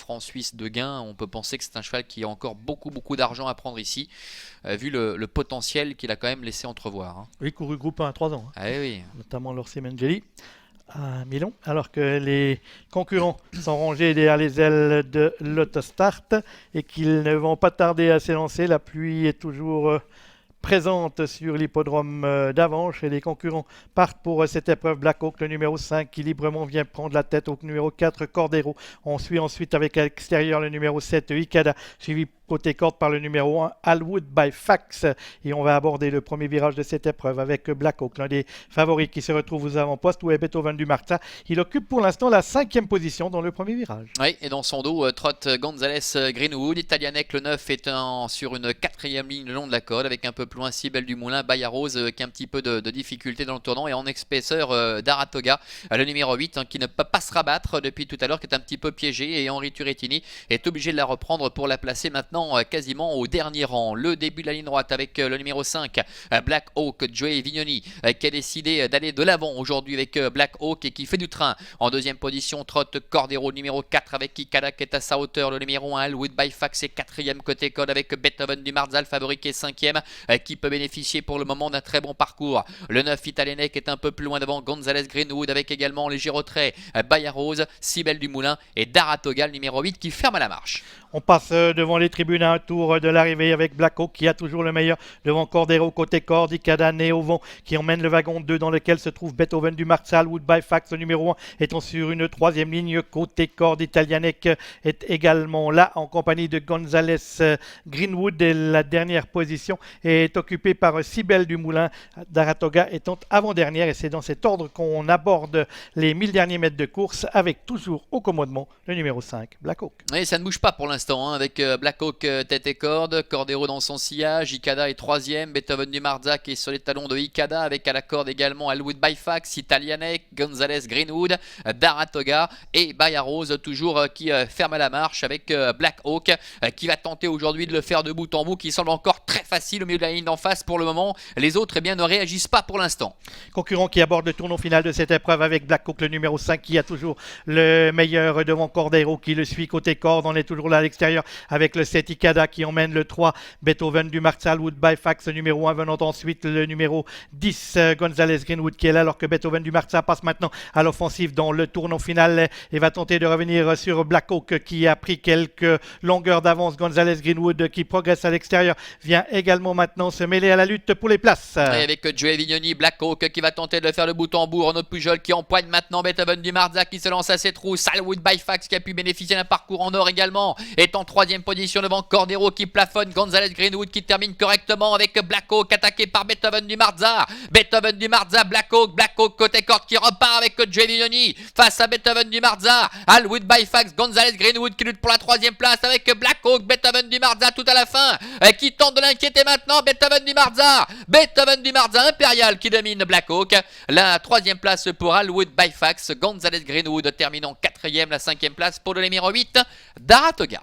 francs suisses de gain. On peut penser que c'est un cheval qui a encore beaucoup d'argent à prendre ici, vu le potentiel qu'il a quand même laissé entrevoir. Hein. Oui, couru groupe 1 à 3 ans, Ah oui. notamment Lorsi Mengeli à Milan, alors que les concurrents sont rangés derrière les ailes de l'Autostart et qu'ils ne vont pas tarder à s'élancer. La pluie est toujours présente sur l'hippodrome d'Avanches et les concurrents partent pour cette épreuve. Black Hawk, le numéro 5, qui librement vient prendre la tête au numéro 4, Cordero. On suit ensuite avec à l'extérieur le numéro 7, Ikada, suivi côté corde par le numéro 1, Alwood by Fax. Et on va aborder le premier virage de cette épreuve avec Black Hawk, l'un des favoris qui se retrouve aux avant-postes, où est Beethoven du Marza. Il occupe pour l'instant la 5e position dans le premier virage. Oui, et dans son dos, trotte Gonzalez Greenwood. Italianec, le 9, est sur une 4e ligne le long de la corde, avec un peu plus loin Cybelle du Moulin, Bayarose qui a un petit peu de difficulté dans le tournant, et en épaisseur Daratoga, le numéro 8, qui ne peut pas se rabattre depuis tout à l'heure, qui est un petit peu piégé, et Henri Turettini est obligé de la reprendre pour la placer maintenant quasiment au dernier rang. Le début de la ligne droite avec le numéro 5, Black Hawk, Joey Vignoni, qui a décidé d'aller de l'avant aujourd'hui avec Black Hawk et qui fait du train. En 2e position, trotte Cordero, numéro 4, avec Ikada qui est à sa hauteur. Le numéro 1, Alwood by Fax, est 4e côté code avec Beethoven du Marza, le favori qui est 5e, qui peut bénéficier pour le moment d'un très bon parcours. Le 9, Italianec, est un peu plus loin devant Gonzalez Greenwood, avec également léger retrait Bayarose, Cybelle du Moulin et Daratoga, le numéro 8, qui ferme la marche. On passe devant les tribunes à un tour de l'arrivée avec Black Hawk qui a toujours le meilleur devant Cordero côté corde, Ikada né au vent qui emmène le wagon 2 dans lequel se trouve Beethoven du Marza, Alwood by Fax, le numéro 1 étant sur une 3e ligne côté corde. Italianec est également là en compagnie de Gonzalez Greenwood, et la dernière position est occupée par Cybelle du Moulin, Daratoga étant avant-dernière, et c'est dans cet ordre qu'on aborde les 1000 derniers mètres de course avec toujours au commandement le numéro 5, Black Hawk. Et ça ne bouge pas pour l'instant, avec Black Hawk tête et corde, Cordero dans son sillage, Ikada est 3e, Beethoven du Marza qui est sur les talons de Ikada, avec à la corde également Alwood by Fax, Italianec, Gonzalez Greenwood, Daratoga et Bayarose toujours qui ferme la marche avec Black Hawk qui va tenter aujourd'hui de le faire de bout en bout, qui semble encore très facile au milieu de la ligne d'en face pour le moment. Les autres ne réagissent pas pour l'instant. Concurrent qui aborde le tournant final de cette épreuve avec Black Hawk, le numéro 5, qui a toujours le meilleur devant Cordero qui le suit côté corde. On est toujours là à l'extérieur avec le 7, Ikada, qui emmène le 3, Beethoven du Marza, Alwood by Fax, numéro 1, venant ensuite le numéro 10, Gonzalez Greenwood, qui est là, alors que Beethoven du Marza passe maintenant à l'offensive dans le tournant final et va tenter de revenir sur Black Hawk qui a pris quelques longueurs d'avance. Gonzalez Greenwood qui progresse à l'extérieur vient également maintenant se mêler à la lutte pour les places. Et avec Joey Vignoni, Black Hawk qui va tenter de faire le bout en bout. Renaud Pujol qui empoigne maintenant Beethoven du Marza qui se lance à ses trousses. Alwood by Fax qui a pu bénéficier d'un parcours en or également est en 3e position devant Cordero qui plafonne. Gonzalez Greenwood qui termine correctement avec Black Hawk attaqué par Beethoven du Marza. Beethoven du Marza, Black Hawk côté corde qui repart avec Joey Vignoni face à Beethoven du Marza. Alwood by Fax, Gonzalez Greenwood qui lutte pour la 3e place avec Black Hawk, Beethoven du Marza tout à la fin qui tente de l'inquiéter maintenant. Beethoven du Marza Impérial qui domine Black Hawk. La 3e place pour Alwood by Fax, Gonzalez Greenwood terminant 4e, la 5e place pour le numéro 8, Daratoga.